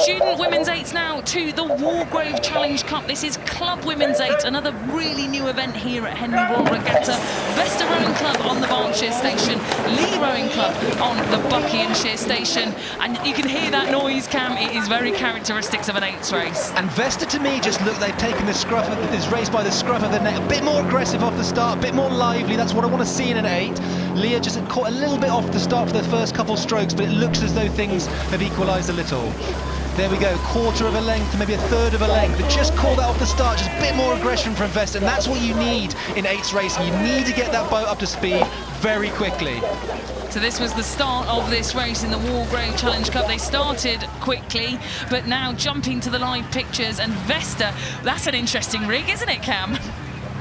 student women's eights now to the Wargrave Challenge Cup. This is club women's eight, another really new event here at Henley Royal Regatta. Vesta Rowing Club on the Berkshire station, Lea Rowing Club on the Buckinghamshire station. And you can hear that noise, Cam. It is very characteristics of an eights race. And Vesta, to me, just look, they've taken this race by the scruff of the neck. A bit more aggressive off the start, a bit more lively. That's what I want to see in an eight. Lea just caught a little bit off the start for the first couple strokes, but it looks as though things have equalised a little. There we go, quarter of a length, maybe a third of a length, but just call that off the start, just a bit more aggression from Vesta, and that's what you need in eights racing. You need to get that boat up to speed very quickly. So this was the start of this race in the Wargrave Challenge Cup. They started quickly, but now jumping to the live pictures, and Vesta, that's an interesting rig, isn't it, Cam?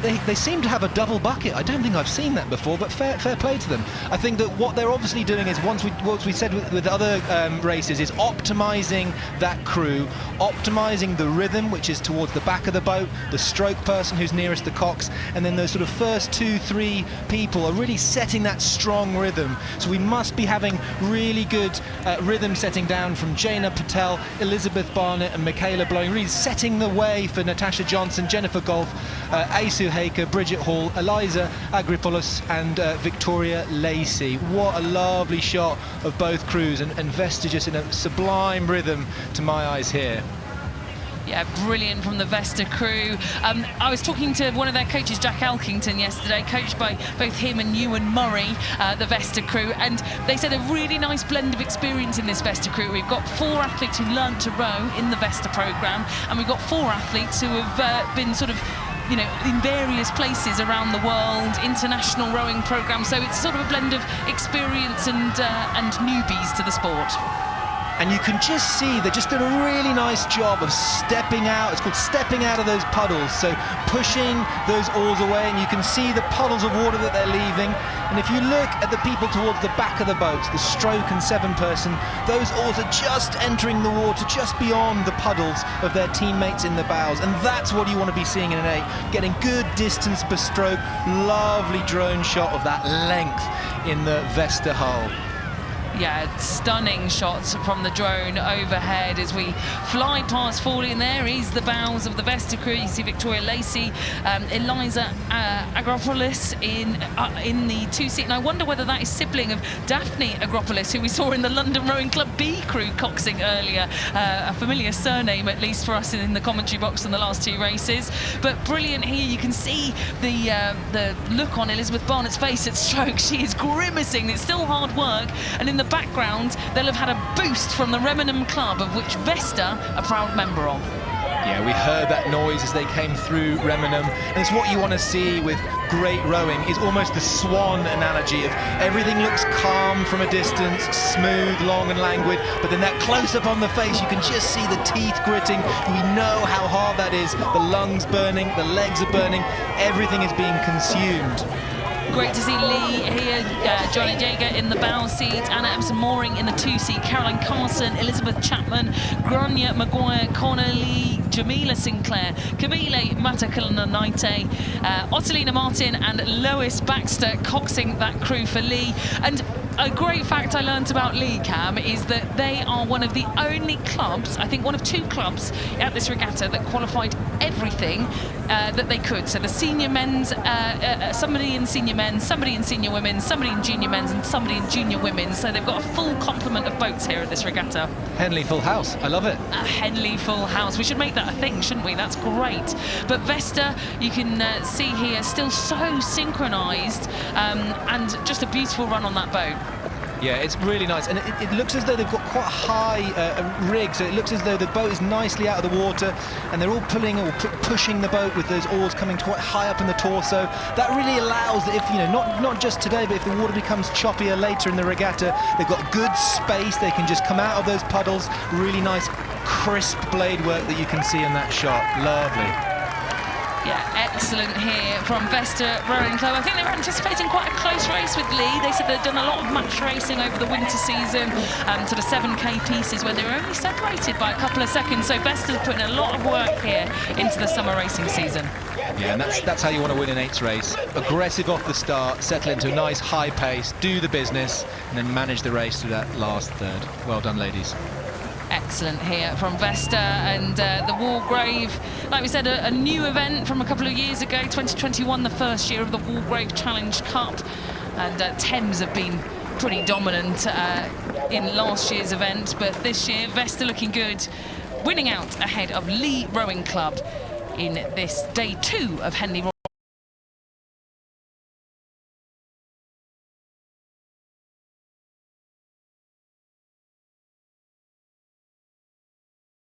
They seem to have a double bucket. I don't think I've seen that before, but fair play to them. I think that what they're obviously doing is, what we said with other races, is optimising that crew, optimising the rhythm, which is towards the back of the boat, the stroke person who's nearest the cocks, and then those sort of first 2-3 people are really setting that strong rhythm. So we must be having really good rhythm setting down from Jaina Patel, Elizabeth Barnett and Michaela Blowing, really setting the way for Natasha Johnson, Jennifer Golf, Aisu Haker, Bridget Hall, Eliza Agripoulos and Victoria Lacey. What a lovely shot of both crews, and Vesta just in a sublime rhythm to my eyes here. Yeah, brilliant from the Vesta crew. I was talking to one of their coaches, Jack Elkington, yesterday, coached by both him and Ewan Murray, the Vesta crew, and they said a really nice blend of experience in this Vesta crew. We've got 4 athletes who learnt to row in the Vesta programme, and we've got 4 athletes who have been sort of, you know, in various places around the world, international rowing programmes. So it's sort of a blend of experience and newbies to the sport. And you can just see they just did a really nice job of stepping out. It's called stepping out of those puddles, so pushing those oars away, and you can see the puddles of water that they're leaving. And if you look at the people towards the back of the boats, the stroke and 7-person, those oars are just entering the water just beyond the puddles of their teammates in the bows, and that's what you want to be seeing in an eight, getting good distance per stroke. Lovely drone shot of that length in the Vesta hull. Yeah, stunning shots from the drone overhead as we fly past Fawley, and there is the bows of the Vesta crew. You see Victoria Lacey, Eliza Agropoulos in the 2-seat, and I wonder whether that is sibling of Daphne Agropoulos, who we saw in the London Rowing Club B crew coxing earlier, a familiar surname at least for us in the commentary box in the last 2 races. But brilliant here, you can see the look on Elizabeth Barnett's face at stroke. She is grimacing. It's still hard work, and in the background they'll have had a boost from the Remenham Club, of which Vesta a proud member of. Yeah, we heard that noise as they came through Remenham, and it's what you want to see with great rowing, is almost the swan analogy of everything looks calm from a distance, smooth, long and languid, but then that close-up on the face, you can just see the teeth gritting. We know how hard that is. The lungs burning, the legs are burning, everything is being consumed. Great to see Lee here, Johnny Jager in the bow seat, Anna Empson-Mooring in the 2-seat, Caroline Carson, Elizabeth Chapman, Grania Maguire, Connor Lee, Jamila Sinclair, Camille Matakalanaite, Ottilina Martin and Lois Baxter coxing that crew for Lee. And a great fact I learned about Lee, Cam, is that they are one of the only clubs, I think one of 2 clubs at this regatta that qualified everything that they could. So the senior men's, somebody in senior men's, somebody in senior women's, somebody in junior men's and somebody in junior women's. So they've got a full complement of boats here at this regatta. Henley full house, I love it. A Henley full house. We should make that a thing, shouldn't we? That's great. But Vesta, you can see here, still so synchronised, and just a beautiful run on that boat. Yeah, it's really nice, and it looks as though they've got quite a high rig, so it looks as though the boat is nicely out of the water, and they're all pulling or pushing the boat with those oars coming quite high up in the torso. That really allows that if, you know, not just today, but if the water becomes choppier later in the regatta, they've got good space, they can just come out of those puddles. Really nice, crisp blade work that you can see in that shot. Lovely. Yeah, excellent here from Vesta Rowing Club. I think they were anticipating quite a close race with Lee. They said they'd done a lot of match racing over the winter season, to the 7K pieces where they were only separated by a couple of seconds. So Vesta's putting a lot of work here into the summer racing season. Yeah, and that's how you want to win an eights race. Aggressive off the start, settle into a nice high pace, do the business, and then manage the race through that last third. Well done, ladies. Excellent. excellent here from Vesta, and the Wargrave, like we said, a new event from a couple of years ago, 2021, the first year of the Wargrave Challenge Cup, and Thames have been pretty dominant in last year's event, but this year Vesta looking good, winning out ahead of Lea Rowing Club in this day 2 of Henley Royal